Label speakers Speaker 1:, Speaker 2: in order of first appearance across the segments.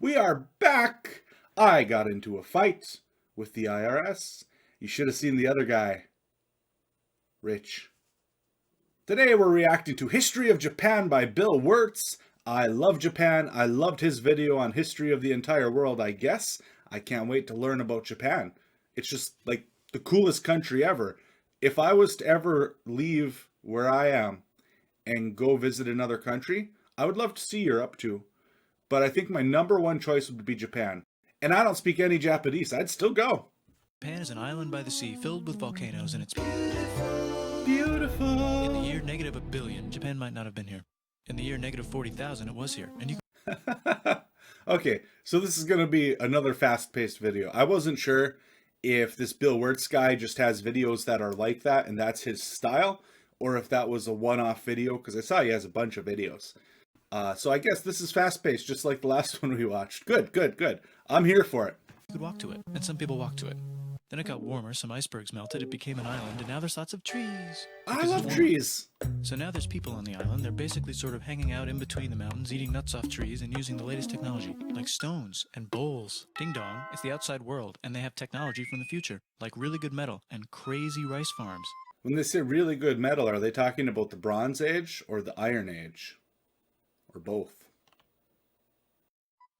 Speaker 1: We are back! I got into a fight with the IRS. You should have seen the other guy. Rich. Today we're reacting to History of Japan by Bill Wurtz. I love Japan. I loved his video on history of the entire world, I guess. I can't wait to learn about Japan. It's just like the coolest country ever. If I was to ever leave where I am and go visit another country, I would love to see Europe too. But I think my number one choice would be Japan. And I don't speak any Japanese. I'd still go.
Speaker 2: Japan is an island by the sea filled with volcanoes, and it's
Speaker 1: Beautiful.
Speaker 2: in the year negative a billion. Japan might not have been here. In the year negative 40,000, it was here. And you
Speaker 1: Okay, so this is going to be another fast-paced video. I wasn't sure if this Bill Wurtz guy just has videos that are like that and that's his style, or if that was a one-off video, because I saw he has a bunch of videos. So I guess this is fast-paced, just like the last one we watched. Good. I'm here for it.
Speaker 2: could walk to it, and some people walk to it. Then it got warmer, some icebergs melted, it became an island, and now there's lots of trees.
Speaker 1: I love trees.
Speaker 2: So now there's people on the island. They're basically sort of hanging out in between the mountains, eating nuts off trees, and using the latest technology, like stones and bowls. Ding dong, it's the outside world, and they have technology from the future, like really good metal and crazy rice farms.
Speaker 1: When they say really good metal, are they talking about the Bronze Age or the Iron Age? Or both?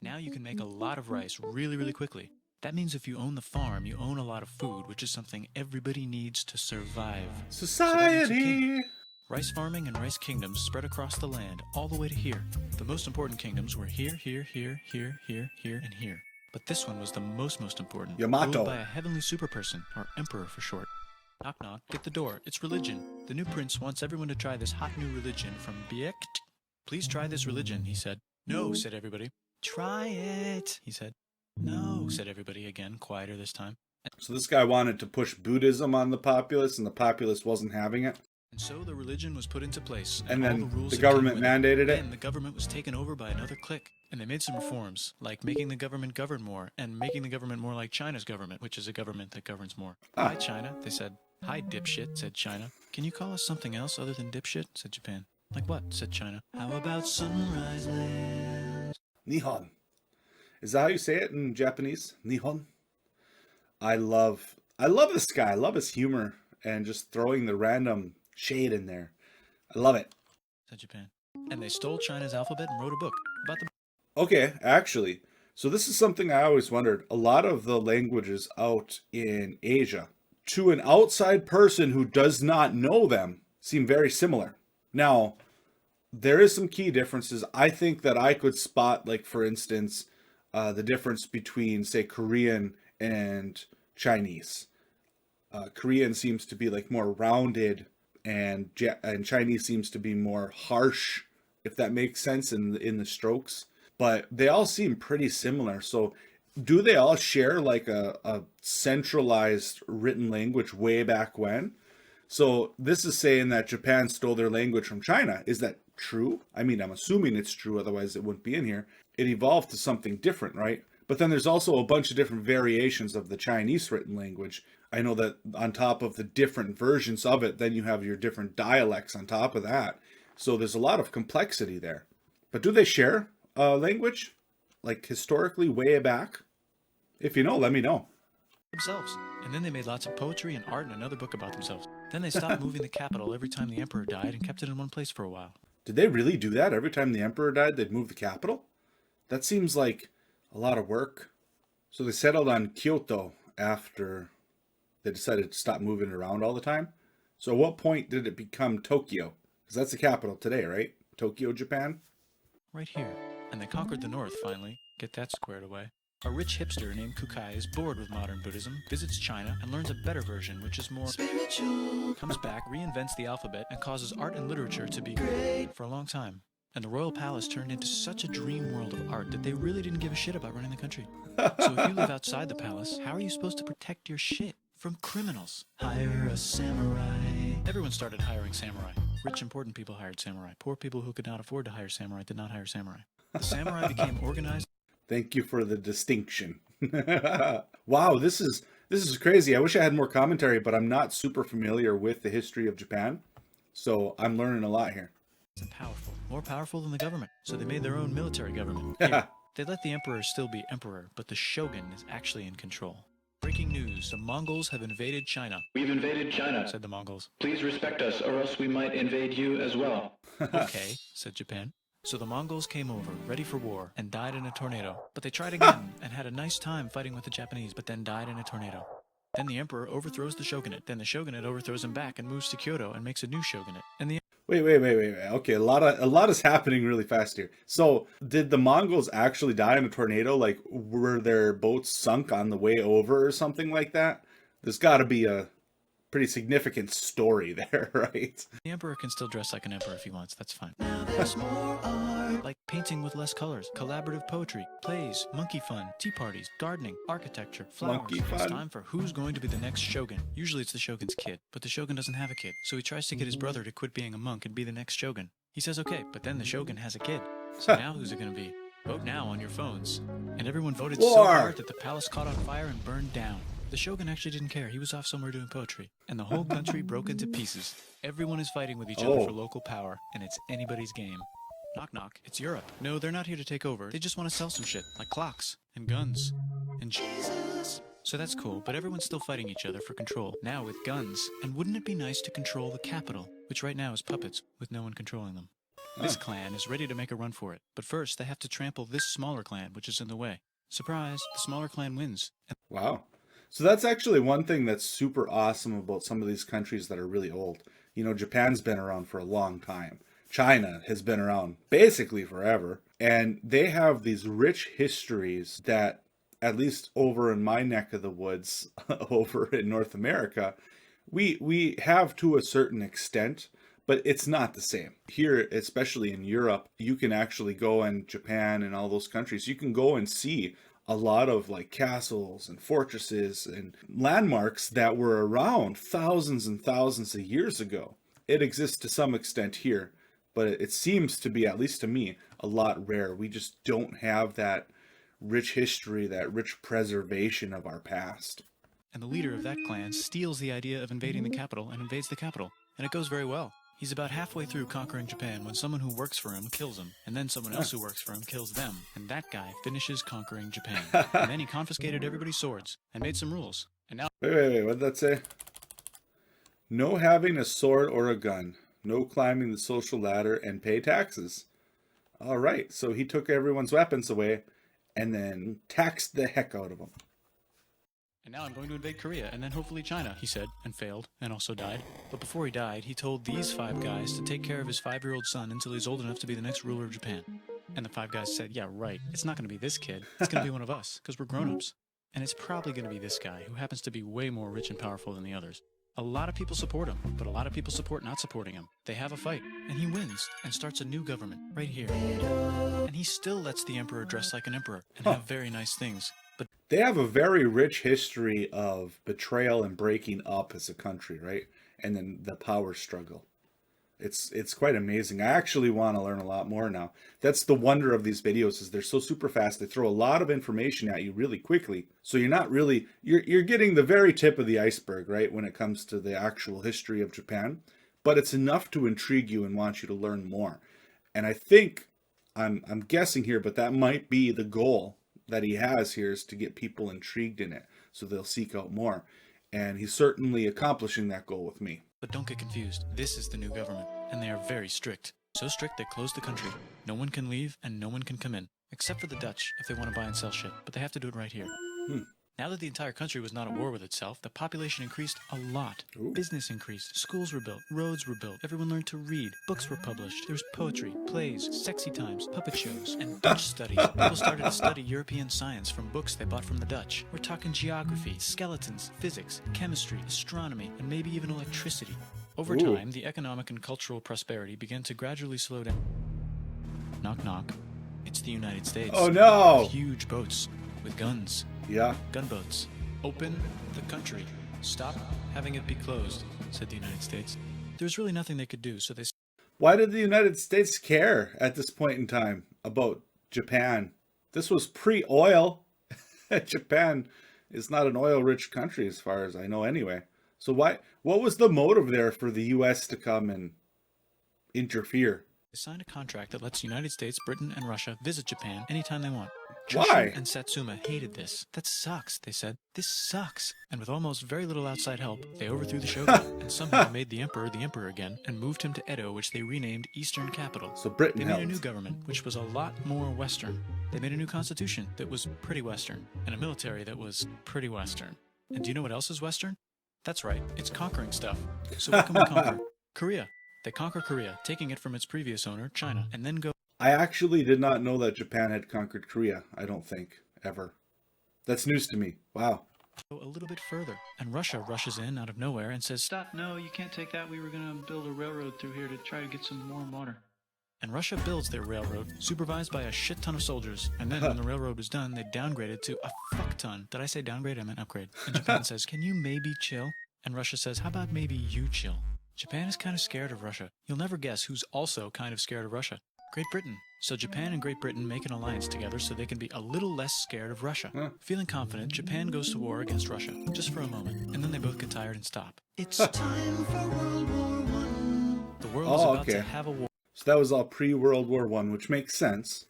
Speaker 2: Now you can make a lot of rice really quickly. That means if you own the farm, you own a lot of food, which is something everybody needs to survive.
Speaker 1: Society!
Speaker 2: Rice farming and rice kingdoms spread across the land, all the way to here. The most important kingdoms were here, and here. But this one was the most important.
Speaker 1: Yamato.
Speaker 2: Ruled by a heavenly superperson, or emperor for short. Knock knock, get the door, it's religion. The new prince wants everyone to try this hot new religion from Biekt. Please try this religion, he said. No, said everybody. Try it, he said. No, said everybody again, quieter this time.
Speaker 1: So this guy wanted to push Buddhism on the populace, and the populace wasn't having it.
Speaker 2: And so the religion was put into place.
Speaker 1: And
Speaker 2: all
Speaker 1: then
Speaker 2: the rules
Speaker 1: the
Speaker 2: that came
Speaker 1: government
Speaker 2: with
Speaker 1: mandated it.
Speaker 2: Then the government was taken over by another clique. And they made some reforms, like making the government govern more, and making the government more like China's government, which is a government that governs more. Hi, China, they said. Hi, dipshit, said China. Can you call us something else other than dipshit, said Japan. Like what, said China. How about Sunrise Land?
Speaker 1: Nihon. Is that how you say it in Japanese? Nihon? I love this guy. I love his humor and just throwing the random shade in there. I love it.
Speaker 2: Said Japan. And they stole China's alphabet and wrote a book about the...
Speaker 1: Okay, actually. So this is something I always wondered. A lot of the languages out in Asia, to an outside person who does not know them, seem very similar. Now, there is some key differences. I think that I could spot, like, for instance, the difference between, say, Korean and Chinese. Korean seems to be like more rounded, and Chinese seems to be more harsh, if that makes sense in the strokes. But they all seem pretty similar. So do they all share like a centralized written language way back when? So this is saying that Japan stole their language from China. Is that true? I mean, I'm assuming it's true, otherwise it wouldn't be in here. It evolved to something different, right? But then there's also a bunch of different variations of the Chinese written language. I know that on top of the different versions of it, then you have your different dialects on top of that. So there's a lot of complexity there. But do they share language? Like historically, way back? If you know, let me know.
Speaker 2: themselves. And then they made lots of poetry and art and another book about themselves. Then they stopped moving the capital every time the emperor died and kept it in one place for a while.
Speaker 1: Did they really do that? Every time the emperor died, they'd move the capital? That seems like a lot of work. So they settled on Kyoto after they decided to stop moving it around all the time. So at what point did it become Tokyo? Because that's the capital today, right? Tokyo, Japan?
Speaker 2: Right here. And they conquered the north, finally. Get that squared away. A rich hipster named Kukai is bored with modern Buddhism, visits China, and learns a better version, which is more spiritual. Comes back, reinvents the alphabet, and causes art and literature to be great for a long time. And the royal palace turned into such a dream world of art that they really didn't give a shit about running the country. So if you live outside the palace, how are you supposed to protect your shit from criminals? Hire a samurai. Everyone started hiring samurai. Rich, important people hired samurai. Poor people who could not afford to hire samurai did not hire samurai. The samurai became organized.
Speaker 1: Thank you for the distinction. Wow, this is crazy. I wish I had more commentary, but I'm not super familiar with the history of Japan. So I'm learning a lot here.
Speaker 2: And powerful. More powerful than the government. So they made their own military government. Here. They let the emperor still be emperor, but the shogun is actually in control. Breaking news, the Mongols have invaded China.
Speaker 3: We've invaded China,
Speaker 2: Said the Mongols.
Speaker 3: Please respect us, or else we might invade you as well.
Speaker 2: Okay, said Japan. So the Mongols came over, ready for war, and died in a tornado. But they tried again, and had a nice time fighting with the Japanese, but then died in a tornado. Then the emperor overthrows the shogunate. Then the shogunate overthrows him back and moves to Kyoto and makes a new shogunate. And the
Speaker 1: Wait. Okay, a lot is happening really fast here. So, did the Mongols actually die in a tornado? Like, were their boats sunk on the way over or something like that? There's got to be a pretty significant story there, right?
Speaker 2: The emperor can still dress like an emperor if he wants, that's fine. Now there's more art. Like painting with less colors, collaborative poetry, plays, monkey fun, tea parties, gardening, architecture, flowers.
Speaker 1: Monkey fun.
Speaker 2: It's time for who's going to be the next shogun. Usually it's the shogun's kid, but the shogun doesn't have a kid, so he tries to get his brother to quit being a monk and be the next shogun. He says okay, but then the shogun has a kid. So now who's it going to be? Vote now on your phones. And everyone voted so
Speaker 1: War.
Speaker 2: hard that the palace caught on fire and burned down. The shogun actually didn't care. He was off somewhere doing poetry. And the whole country broke into pieces. Everyone is fighting with each other for local power, and it's anybody's game. Knock knock, it's Europe. No, they're not here to take over. They just want to sell some shit, like clocks, and guns, and Jesus. So that's cool, but everyone's still fighting each other for control, now with guns. And wouldn't it be nice to control the capital, which right now is puppets, with no one controlling them? This clan is ready to make a run for it, but first they have to trample this smaller clan, which is in the way. Surprise, the smaller clan wins.
Speaker 1: Wow. So that's actually one thing that's super awesome about some of these countries that are really old. You know, Japan's been around for a long time. China has been around basically forever. And they have these rich histories that, at least over in my neck of the woods, over in North America, we have to a certain extent, but it's not the same. Here, especially in Europe, you can actually go, in Japan and all those countries, you can go and see a lot of like castles and fortresses and landmarks that were around thousands and thousands of years ago. It exists to some extent here, but it seems to be, at least to me, a lot rare. We just don't have that rich history, that rich preservation of our past.
Speaker 2: And the leader of that clan steals the idea of invading the capital and invades the capital. And it goes very well. He's about halfway through conquering Japan when someone who works for him kills him, and then someone else who works for him kills them, and that guy finishes conquering Japan. And then he confiscated everybody's swords and made some rules. And now
Speaker 1: Wait, what did that say? No having a sword or a gun. No climbing the social ladder and pay taxes. All right, so he took everyone's weapons away and then taxed the heck out of them.
Speaker 2: And now I'm going to invade Korea, and then hopefully China, he said, and failed, and also died. But before he died, he told these 5 guys to take care of his 5-year-old son until he's old enough to be the next ruler of Japan. And the 5 guys said, yeah, right, it's not going to be this kid, it's going to be one of us, because we're grown-ups. And it's probably going to be this guy, who happens to be way more rich and powerful than the others. A lot of people support him, but a lot of people support not supporting him. They have a fight, and he wins, and starts a new government, right here. And he still lets the emperor dress like an emperor, and have very nice things. But
Speaker 1: They have a very rich history of betrayal and breaking up as a country, right? And then the power struggle. It's quite amazing. I actually want to learn a lot more now. That's the wonder of these videos, is they're so super fast. They throw a lot of information at you really quickly. So you're not really, you're getting the very tip of the iceberg, right? When it comes to the actual history of Japan. But it's enough to intrigue you and want you to learn more. And I think, I'm guessing here, but that might be the goal that he has here, is to get people intrigued in it, so they'll seek out more. And he's certainly accomplishing that goal with me.
Speaker 2: But don't get confused. This is the new government, and they are very strict. So strict they closed the country. No one can leave, and no one can come in. Except for the Dutch, if they want to buy and sell shit. But they have to do it right here. Now that the entire country was not at war with itself, the population increased a lot.
Speaker 1: Ooh.
Speaker 2: Business increased, schools were built, roads were built, everyone learned to read, books were published, there was poetry, plays, sexy times, puppet shows, and Dutch studies. People started to study European science from books they bought from the Dutch. We're talking geography, skeletons, physics, chemistry, astronomy, and maybe even electricity. Over
Speaker 1: Ooh.
Speaker 2: time, the economic and cultural prosperity began to gradually slow down. Knock knock. It's the United States.
Speaker 1: Oh no!
Speaker 2: Huge boats with guns.
Speaker 1: Yeah.
Speaker 2: Gunboats. Open the country. Stop having it be closed, said the United States. There was really nothing they could do, so they
Speaker 1: Why did the United States care at this point in time about Japan? This was pre-oil. Japan is not an oil-rich country as far as I know anyway. So what was the motive there for the U.S. to come and interfere?
Speaker 2: signed a contract that lets the United States, Britain, and Russia visit Japan anytime they want.
Speaker 1: Why?
Speaker 2: Chushin and Satsuma hated this. That sucks, they said. This sucks. And with almost very little outside help, they overthrew the shogunate and somehow made the emperor again and moved him to Edo, which they renamed Eastern Capital.
Speaker 1: So Britain
Speaker 2: They made a
Speaker 1: held.
Speaker 2: new government, which was a lot more Western. They made a new constitution that was pretty Western, and a military that was pretty Western. And do you know what else is Western? That's right, it's conquering stuff. So what can we conquer? Korea. They conquer Korea, taking it from its previous owner, China, and then go
Speaker 1: I actually did not know that Japan had conquered Korea, I don't think, ever. That's news to me. Wow.
Speaker 2: a little bit further. And Russia rushes in out of nowhere and says, "Stop, no, you can't take that. We were going to build a railroad through here to try to get some warm water." And Russia builds their railroad, supervised by a shit ton of soldiers. And then when the railroad was done, they downgraded to a fuck ton. Did I say downgrade? I meant upgrade. And Japan says, "Can you maybe chill?" And Russia says, "How about maybe you chill?" Japan is kind of scared of Russia. You'll never guess who's also kind of scared of Russia. Great Britain. So Japan and Great Britain make an alliance together so they can be a little less scared of Russia. Feeling confident, Japan goes to war against Russia, just for a moment, and then they both get tired and stop. It's time for World War I. The world is about to have a war.
Speaker 1: So that was all pre-World War I, which makes sense.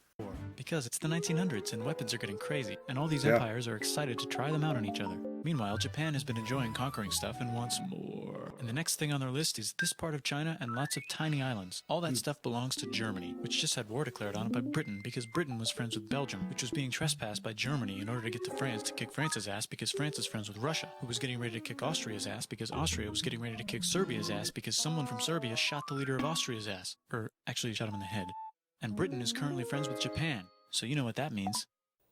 Speaker 2: Because it's the 1900s and weapons are getting crazy, and all these empires are excited to try them out on each other. Meanwhile, Japan has been enjoying conquering stuff and wants more. And the next thing on their list is this part of China and lots of tiny islands. All that stuff belongs to Germany, which just had war declared on it by Britain because Britain was friends with Belgium, which was being trespassed by Germany in order to get to France to kick France's ass because France is friends with Russia, who was getting ready to kick Austria's ass because Austria was getting ready to kick Serbia's ass because someone from Serbia shot the leader of Austria's ass. Or actually shot him in the head. And Britain is currently friends with Japan, so you know what that means.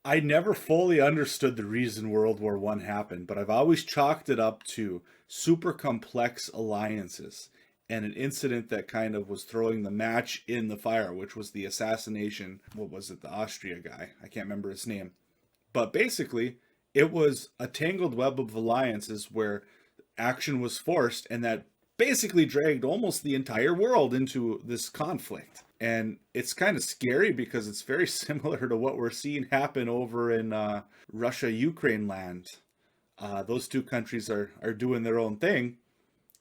Speaker 1: I never fully understood the reason World War I happened, but I've always chalked it up to super complex alliances and an incident that kind of was throwing the match in the fire, which was the assassination. What was it? The Austria guy. I can't remember his name. But basically, it was a tangled web of alliances where action was forced, and that basically dragged almost the entire world into this conflict. And it's kind of scary because it's very similar to what we're seeing happen over in Russia-Ukraine land. Those two countries are doing their own thing.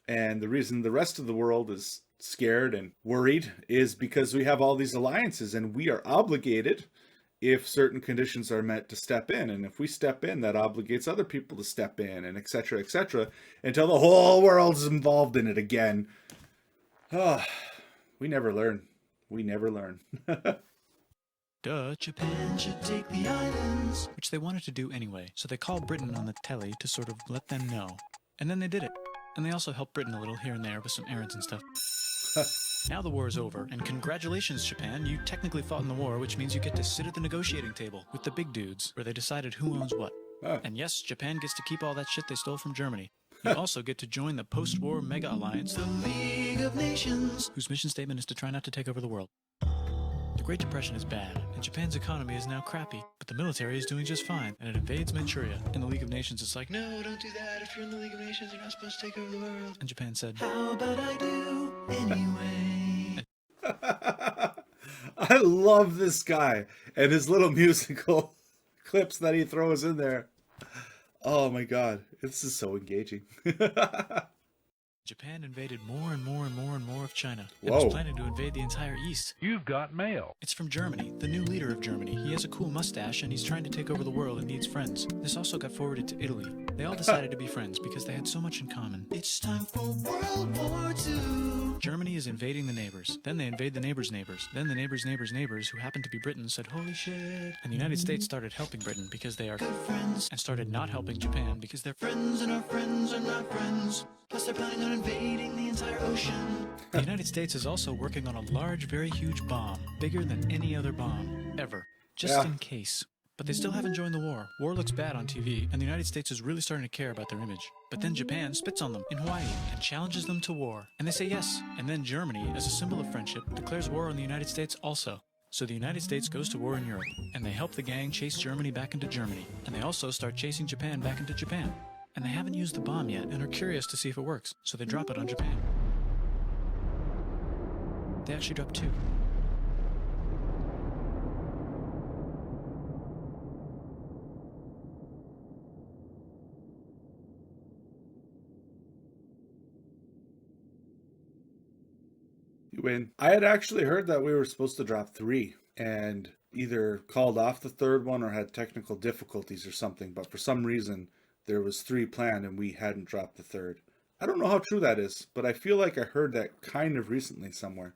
Speaker 1: And the reason the rest of the world is scared and worried is because we have all these alliances and we are obligated, if certain conditions are met, to step in. And if we step in, that obligates other people to step in, and et cetera, until the whole world's involved in it again. We never learn. We never learn.
Speaker 2: Duh, Japan should take the islands. Which they wanted to do anyway, so they called Britain on the telly to sort of let them know. And then they did it. And they also helped Britain a little here and there with some errands and stuff. Now the war is over, and congratulations, Japan. You technically fought in the war, which means you get to sit at the negotiating table with the big dudes, where they decided who owns what. And yes, Japan gets to keep all that shit they stole from Germany. You also get to join the post-war mega alliance, the League of Nations, whose mission statement is to try not to take over the world. The Great Depression is bad, and Japan's economy is now crappy, but the military is doing just fine, and it invades Manchuria. And the League of Nations is like, "No, don't do that. If you're in the League of Nations, you're not supposed to take over the world." And Japan said, "How about I do anyway?"
Speaker 1: I love this guy and his little musical clips that he throws in there. Oh my god, this is so engaging.
Speaker 2: Japan invaded more and more and more and more of China. It
Speaker 1: Whoa.
Speaker 2: was planning to invade the entire East.
Speaker 4: You've got mail.
Speaker 2: It's from Germany, the new leader of Germany. He has a cool mustache and he's trying to take over the world and needs friends. This also got forwarded to Italy. They all decided to be friends because they had so much in common. It's time for World War II. Germany is invading the neighbors. Then they invade the neighbors' neighbors. Then the neighbors' neighbors' neighbors, who happened to be Britain, said, "Holy shit." And the United States started helping Britain because they are good friends, and started not helping Japan because they're friends and our friends are not friends. Plus they're planning on invading the entire ocean. The United States is also working on a large, very huge bomb, bigger than any other bomb ever, just in case. But they still haven't joined the war. War looks bad on TV, and the United States is really starting to care about their image. But then Japan spits on them in Hawaii and challenges them to war. And they say yes. And then Germany, as a symbol of friendship, declares war on the United States also. So the United States goes to war in Europe, and they help the gang chase Germany back into Germany. And they also start chasing Japan back into Japan. And they haven't used the bomb yet and are curious to see if it works, so they drop it on Japan. They actually drop 2.
Speaker 1: You win. I had actually heard that we were supposed to drop 3, and either called off the third one or had technical difficulties or something, but for some reason there was 3 planned and we hadn't dropped the third. I don't know how true that is, but I feel like I heard that kind of recently somewhere.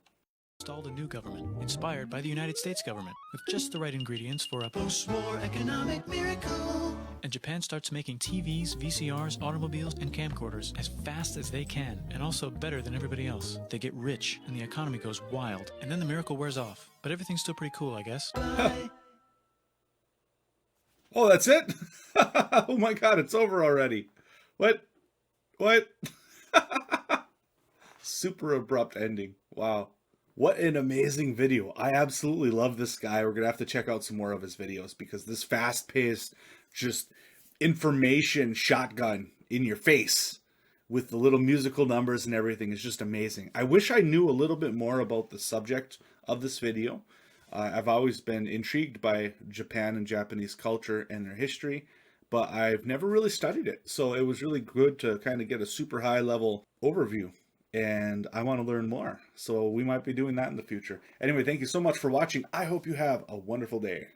Speaker 2: Installed a new government, inspired by the United States government, with just the right ingredients for a post-war economic miracle. And Japan starts making TVs, VCRs, automobiles, and camcorders as fast as they can, and also better than everybody else. They get rich, and the economy goes wild, and then the miracle wears off. But everything's still pretty cool, I guess.
Speaker 1: Oh, that's it? Oh my god, it's over already. What? Super abrupt ending. Wow. What an amazing video. I absolutely love this guy. We're going to have to check out some more of his videos because this fast-paced, just information shotgun in your face with the little musical numbers and everything is just amazing. I wish I knew a little bit more about the subject of this video. I've always been intrigued by Japan and Japanese culture and their history, but I've never really studied it. So it was really good to kind of get a super high-level overview. And I want to learn more. So we might be doing that in the future. Anyway, thank you so much for watching. I hope you have a wonderful day.